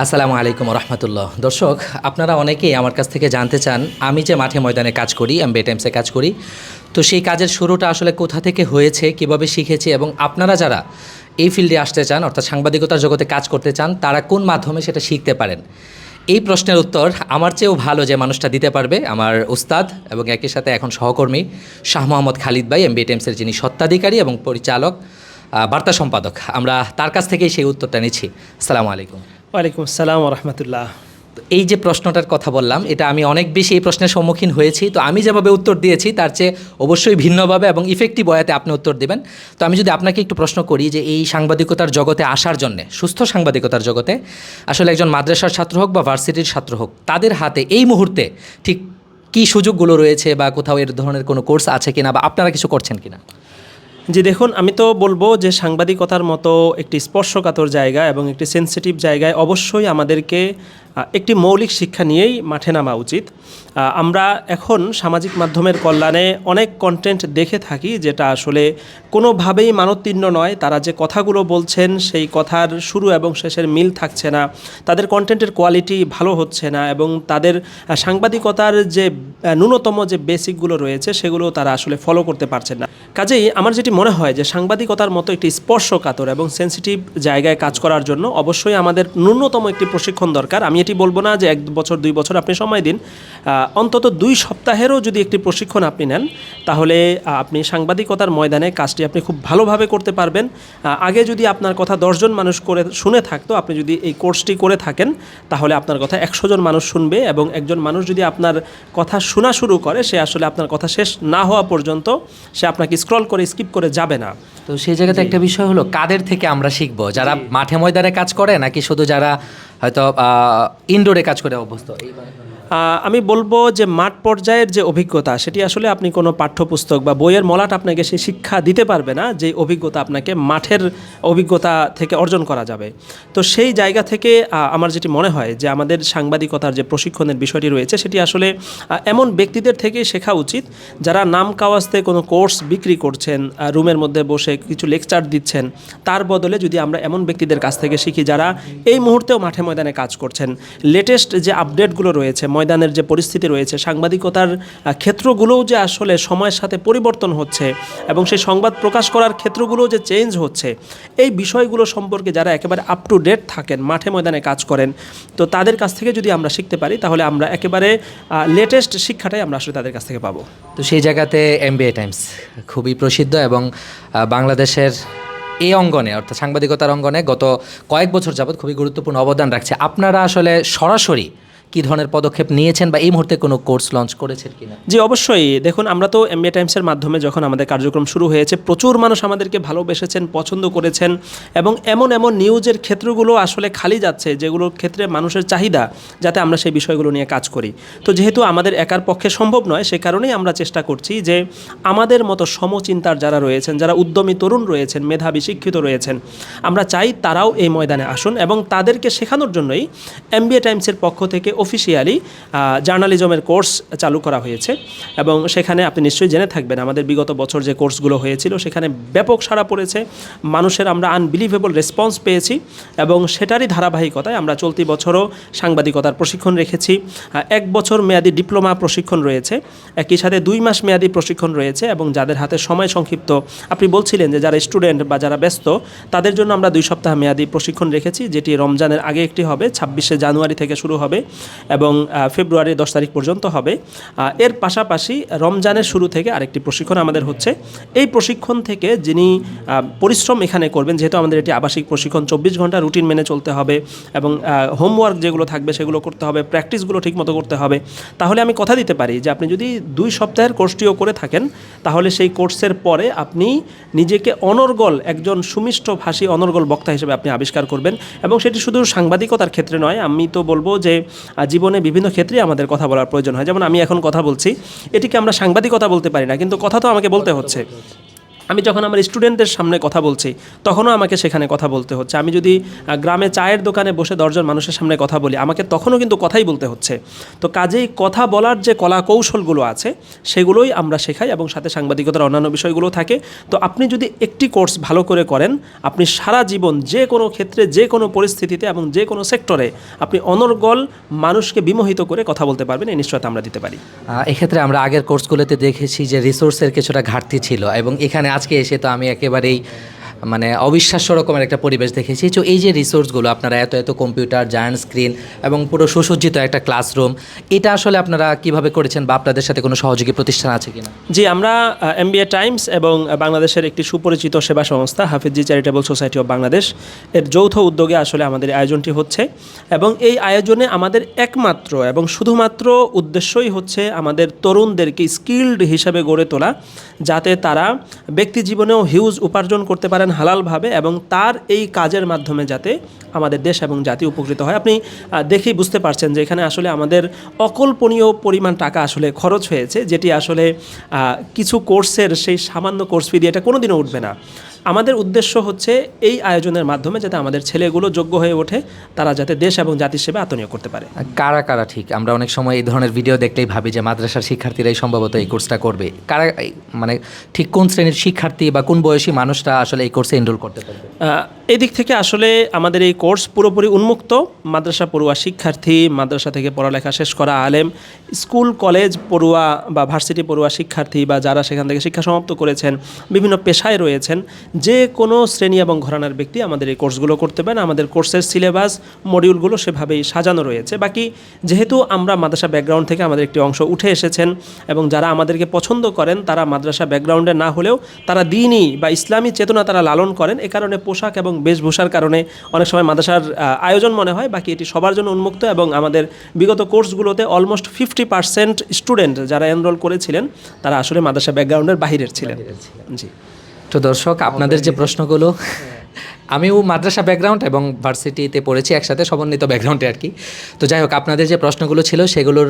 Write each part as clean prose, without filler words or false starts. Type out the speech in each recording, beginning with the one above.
আসসালামু আলাইকুম রহমতুল্লাহ। দর্শক, আপনারা অনেকেই আমার কাছ থেকে জানতে চান আমি যে মাঠে ময়দানে কাজ করি, এমবিএ টাইমসে কাজ করি, তো সেই কাজের শুরুটা আসলে কোথা থেকে হয়েছে, কিভাবে শিখেছি, এবং আপনারা যারা এই ফিল্ডে আসতে চান অর্থাৎ সাংবাদিকতার জগতে কাজ করতে চান তারা কোন মাধ্যমে সেটা শিখতে পারেন। এই প্রশ্নের উত্তর আমার চেয়েও ভালো যে মানুষটা দিতে পারবে আমার উস্তাদ এবং একই সাথে এখন সহকর্মী শাহ মোহাম্মদ খালিদ ভাই, এমবিএ টাইমসের যিনি স্বত্বাধিকারী এবং পরিচালক, বার্তা সম্পাদক। আমরা তার কাছ থেকেই সেই উত্তরটা নিচ্ছি। আসসালামু আলাইকুম। ওয়ালাইকুম আসসালাম রহমতুল্লাহ। এই যে প্রশ্নটার কথা বললাম, এটা আমি অনেক বেশি এই প্রশ্নের সম্মুখীন হয়েছি। তো আমি যেভাবে উত্তর দিয়েছি তার চেয়ে অবশ্যই ভিন্নভাবে এবং ইফেক্টিভ ওয়েতে আপনি উত্তর দেবেন। তো আমি যদি আপনাকে একটু প্রশ্ন করি যে এই সাংবাদিকতার জগতে আসার জন্যে, সুস্থ সাংবাদিকতার জগতে আসলে একজন মাদ্রাসার ছাত্র হোক বা ভার্সিটির ছাত্র হোক, তাদের হাতে এই মুহূর্তে ঠিক কী সুযোগগুলো রয়েছে বা কোথাও এর ধরনের কোনো কোর্স আছে কিনা বা আপনারা কিছু করছেন কিনা? জি দেখুন, আমি তো বলবো যে সাংবাদিকতার মতো একটি স্পর্শকাতর জায়গা এবং একটি সেন্সিটিভ জায়গায় অবশ্যই আমাদেরকে একটি মৌলিক শিক্ষা নিয়েই মাঠে নামা উচিত। আমরা এখন সামাজিক মাধ্যমের কল্যাণে অনেক কন্টেন্ট দেখে থাকি যেটা আসলে কোনোভাবেই মানোত্তীর্ণ নয়। তারা যে কথাগুলো বলছেন সেই কথার শুরু এবং শেষের মিল থাকছে না, তাদের কন্টেন্টের কোয়ালিটি ভালো হচ্ছে না এবং তাদের সাংবাদিকতার যে ন্যূনতম যে বেসিকগুলো রয়েছে সেগুলো তারা আসলে ফলো করতে পারছেন না। কাজেই আমার যেটি মনে হয় যে সাংবাদিকতার মতো একটি স্পর্শকাতর এবং সেন্সিটিভ জায়গায় কাজ করার জন্য অবশ্যই আমাদের ন্যূনতম একটি প্রশিক্ষণ দরকার। আমি এটি বলবো না যে 1 বছর 2 বছর আপনি সময় দিন, অন্তত 2 সপ্তাহেরও যদি একটি প্রশিক্ষণ আপনি নেন তাহলে আপনি সাংবাদিকতার ময়দানে কাজটি আপনি খুব ভালোভাবে করতে পারবেন। আগে যদি আপনার কথা 10 জন মানুষ করে শুনে থাকতো, আপনি যদি এই কোর্সটি করে থাকেন তাহলে আপনার কথা 100 জন মানুষ শুনবে এবং একজন মানুষ যদি আপনার কথা শোনা শুরু করে সে আসলে আপনার কথা শেষ না হওয়া পর্যন্ত সে আপনাকে স্ক্রল করে স্কিপ করে যাবে না। তো সেই জায়গাতে একটা বিষয় হলো, কাদের থেকে আমরা শিখবো? যারা মাঠে ময়দানে কাজ করে নাকি শুধু যারা হয়তো ইনডোরে কাজ করে অভ্যস্ত? আমি বলবো যে মাঠ পর্যায়ের যে অভিজ্ঞতা সেটি আসলে আপনি কোনো পাঠ্যপুস্তক বা বইয়ের মলাট আপনাকে সেই শিক্ষা দিতে পারবে না, যে অভিজ্ঞতা আপনাকে মাঠের অভিজ্ঞতা থেকে অর্জন করা যাবে। তো সেই জায়গা থেকে আমার যেটি মনে হয় যে আমাদের সাংবাদিকতার যে প্রশিক্ষণের বিষয়টি রয়েছে সেটি আসলে এমন ব্যক্তিদের থেকে শেখা উচিত যারা নাম কাওয়াস্তে কোনো কোর্স বিক্রি করছেন, রুমের মধ্যে বসে কিছু লেকচার দিচ্ছেন। তার বদলে যদি আমরা এমন ব্যক্তিদের কাছ থেকে শিখি যারা এই মুহূর্তেও মাঠে ময়দানে কাজ করছেন, লেটেস্ট যে আপডেটগুলো রয়েছে, ময়দানের যে পরিস্থিতি রয়েছে, সাংবাদিকতার ক্ষেত্রগুলোও যে আসলে সময়ের সাথে পরিবর্তন হচ্ছে এবং সেই সংবাদ প্রকাশ করার ক্ষেত্রগুলোও যে চেঞ্জ হচ্ছে, এই বিষয়গুলো সম্পর্কে যারা একেবারে আপ টু ডেট থাকেন, মাঠে ময়দানে কাজ করেন, তো তাদের কাছ থেকে যদি আমরা শিখতে পারি তাহলে আমরা একেবারে লেটেস্ট শিক্ষাটাই আমরা আসলে তাদের কাছ থেকে পাবো। তো সেই জায়গাতে এমবিএ টাইমস খুবই প্রসিদ্ধ এবং বাংলাদেশের এই অঙ্গনে অর্থাৎ সাংবাদিকতার অঙ্গনে গত কয়েক বছর যাবৎ খুবই গুরুত্বপূর্ণ অবদান রাখছে। আপনারা আসলে সরাসরি কী ধরনের পদক্ষেপ নিয়েছেন বা এই মুহূর্তে কোনো কোর্স লঞ্চ করেছেন কিনা? জি অবশ্যই। দেখুন, আমরা তো এমবিএ টাইমসের মাধ্যমে যখন আমাদের কার্যক্রম শুরু হয়েছে প্রচুর মানুষ আমাদেরকে ভালোবেসেছেন, পছন্দ করেছেন এবং এমন নিউজের ক্ষেত্রগুলো আসলে খালি যাচ্ছে যেগুলোর ক্ষেত্রে মানুষের চাহিদা যাতে আমরা সেই বিষয়গুলো নিয়ে কাজ করি। তো যেহেতু আমাদের একার পক্ষে সম্ভব নয়, সে কারণেই আমরা চেষ্টা করছি যে আমাদের মতো সমচিন্তার যারা রয়েছেন, যারা উদ্যমী তরুণ রয়েছেন, মেধাবী শিক্ষিত রয়েছেন, আমরা চাই তারাও এই ময়দানে আসুন এবং তাদেরকে শেখানোর জন্যই এমবিএ টাইমসের পক্ষ থেকে অফিসিয়ালি জার্নালিজমের কোর্স চালু করা হয়েছে এবং সেখানে আপনি নিশ্চয়ই জেনে থাকবেন আমাদের বিগত বছর যে কোর্সগুলো হয়েছিল সেখানে ব্যাপক সাড়া পড়েছে, মানুষের আমরা আনবিলিভেবল রেসপন্স পেয়েছি এবং সেটারই ধারাবাহিকতায় আমরা চলতি বছরও সাংবাদিকতার প্রশিক্ষণ রেখেছি। 1 বছর মেয়াদি ডিপ্লোমা প্রশিক্ষণ রয়েছে, একই সাথে 2 মাস মেয়াদি প্রশিক্ষণ রয়েছে এবং যাদের হাতে সময় সংক্ষিপ্ত, আপনি বলছিলেন যে যারা স্টুডেন্ট বা যারা ব্যস্ত তাদের জন্য আমরা 2 সপ্তাহ মেয়াদি প্রশিক্ষণ রেখেছি, যেটি রমজানের আগে একটি হবে, 26শে জানুয়ারি থেকে শুরু হবে এবং ফেব্রুয়ারির 10 তারিখ পর্যন্ত হবে। এর পাশাপাশি রমজানের শুরু থেকে আরেকটি প্রশিক্ষণ আমাদের হচ্ছে। এই প্রশিক্ষণ থেকে যিনি পরিশ্রম এখানে করবেন, যেহেতু আমাদের এটি আবাসিক প্রশিক্ষণ, 24 ঘন্টা রুটিন মেনে চলতে হবে এবং হোমওয়ার্ক যেগুলো থাকবে সেগুলো করতে হবে, প্র্যাকটিসগুলো ঠিকমতো করতে হবে, তাহলে আমি কথা দিতে পারি যে আপনি যদি 2 সপ্তাহের কোর্সটিও করে থাকেন তাহলে সেই কোর্সের পরে আপনি নিজেকে অনর্গল একজন সুমিষ্ট ভাষী অনর্গল বক্তা হিসেবে আপনি আবিষ্কার করবেন এবং সেটি শুধু সাংবাদিকতার ক্ষেত্রে নয়, আমি তো বলবো যে জীবনে বিভিন্ন ক্ষেত্রে আমাদের কথা বলার প্রয়োজন হয়। যেমন আমি এখন কথা বলছি, এটিকে আমরা সাংবাদিকতা বলতে পারি না, কিন্তু কথা তো আমাকে বলতে হচ্ছে। আমি যখন আমার স্টুডেন্টদের সামনে কথা বলছি তখনও আমাকে সেখানে কথা বলতে হচ্ছে। আমি যদি গ্রামে চায়ের দোকানে বসে 10 জন মানুষের সামনে কথা বলি, আমাকে তখনও কিন্তু কথাই বলতে হচ্ছে। তো কাজেই কথা বলার যে কলা কৌশলগুলো আছে সেগুলোই আমরা শেখাই, এবং সাথে সাংবাদিকতার অন্যান্য বিষয়গুলো থাকে। তো আপনি যদি একটি কোর্স ভালো করে করেন, আপনি সারা জীবন যে কোনো ক্ষেত্রে, যে কোনো পরিস্থিতিতে এবং যে কোনো সেক্টরে আপনি অনর্গল মানুষকে বিমোহিত করে কথা বলতে পারবেন, এই নিশ্চয়তা আমরা দিতে পারি। এক্ষেত্রে আমরা আগের কোর্সগুলোতে দেখেছি যে রিসোর্সের কিছুটা ঘাটতি ছিল, এবং এখানে আজকে এসে তো আমি একেবারেই মানে অবিশ্বাস্য রকমের একটা পরিবেশ দেখেছি। তো এই যে রিসোর্সগুলো আপনারা এত কম্পিউটার, জায়ান্ট স্ক্রিন এবং পুরো সুসজ্জিত একটা ক্লাসরুম, এটা আসলে আপনারা কিভাবে করেছেন, বা আপনাদের সাথে কোনো সহযোগী প্রতিষ্ঠান আছে কিনা? জি, আমরা এমবিএ টাইমস এবং বাংলাদেশের একটি সুপরিচিত সেবা সংস্থা হাফিজি চ্যারিটেবল সোসাইটি অফ বাংলাদেশ এর যৌথ উদ্যোগে আসলে আমাদের আয়োজনটি হচ্ছে, এবং এই আয়োজনে আমাদের একমাত্র এবং শুধুমাত্র উদ্দেশ্যই হচ্ছে আমাদের তরুণদেরকে স্কিল্ড হিসাবে গড়ে তোলা, যাতে তারা ব্যক্তি জীবনেও হিউজ উপার্জন করতে পারেন হালালভাবে, এবং তার এই কাজের মাধ্যমে যাতে আমাদের দেশ এবং জাতি উপকৃত হয়। আপনি দেখেই বুঝতে পারছেন যে এখানে আসলে আমাদের অকল্পনীয় পরিমাণ টাকা আসলে খরচ হয়েছে, যেটি আসলে কিছু কোর্সের সেই সামান্য কোর্স ফি দিয়ে এটা কোনোদিনও উঠবে না। আমাদের উদ্দেশ্য হচ্ছে এই আয়োজনের মাধ্যমে যাতে আমাদের ছেলেগুলো যোগ্য হয়ে ওঠে, তারা যাতে দেশ এবং জাতির সেবা আত্মনিয়োগ করতে পারে। কারা কারা ঠিক, আমরা অনেক সময় এই ধরনের ভিডিও দেখলেই ভাবি যে মাদ্রাসার শিক্ষার্থীরাই সম্ভবত এই কোর্সটা করবে। কারা, মানে ঠিক কোন শ্রেণীর শিক্ষার্থী বা কোন বয়সী মানুষরা আসলে এই কোর্সে এনরোল করতে পারবে? এই দিক থেকে আসলে আমাদের এই কোর্স পুরোপুরি উন্মুক্ত। মাদ্রাসা পড়ুয়া শিক্ষার্থী, মাদ্রাসা থেকে পড়ালেখা শেষ করা আলেম, স্কুল কলেজ পড়ুয়া বা ভার্সিটি পড়ুয়া শিক্ষার্থী, বা যারা সেখান থেকে শিক্ষা সমাপ্ত করেছেন, বিভিন্ন পেশায় রয়েছেন, যে কোনো শ্রেণী এবং ঘরানার ব্যক্তি আমাদের এই কোর্সগুলো করতে পারেন। আমাদের কোর্সের সিলেবাস, মডিউলগুলো সেভাবেই সাজানো রয়েছে। বাকি যেহেতু আমরা মাদ্রাসা ব্যাকগ্রাউন্ড থেকে আমাদের একটি অংশ উঠে এসেছেন, এবং যারা আমাদেরকে পছন্দ করেন তারা মাদ্রাসা ব্যাকগ্রাউন্ডে না হলেও তারা দ্বীনি বা ইসলামী চেতনা তারা লালন করেন, এ কারণে পোশাক এবং বেশভূষার কারণে অনেক সময় মাদ্রাসার আয়োজন মনে হয়। বাকি এটি সবার জন্য উন্মুক্ত, এবং আমাদের বিগত কোর্সগুলোতে অলমোস্ট 50% স্টুডেন্ট যারা এনরোল করেছিলেন তারা আসলে মাদ্রাসা ব্যাকগ্রাউন্ডের বাহিরের ছিলেন। জি। তো দর্শক, আপনাদের যে প্রশ্নগুলো, আমিও মাদ্রাসা ব্যাকগ্রাউন্ড এবং ভার্সিটিতে পড়েছি একসাথে, সমন্বিত ব্যাকগ্রাউন্ডে আর কি। তো যাই হোক, আপনাদের যে প্রশ্নগুলো ছিল সেগুলোর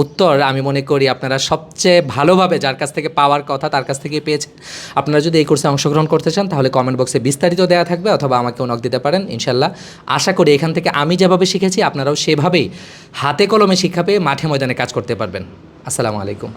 উত্তর আমি মনে করি আপনারা সবচেয়ে ভালোভাবে যার কাছ থেকে পাওয়ার কথা তার কাছ থেকে পেয়েছেন। আপনারা যদি এই কোর্সে অংশগ্রহণ করতে চান তাহলে কমেন্ট বক্সে বিস্তারিত দেওয়া থাকবে, অথবা আমাকেও নক দিতে পারেন। ইনশাল্লাহ আশা করি এখান থেকে আমি যেভাবে শিখেছি আপনারাও সেভাবেই হাতে কলমে শিক্ষা পেয়ে মাঠে ময়দানে কাজ করতে পারবেন। আসসালামু আলাইকুম।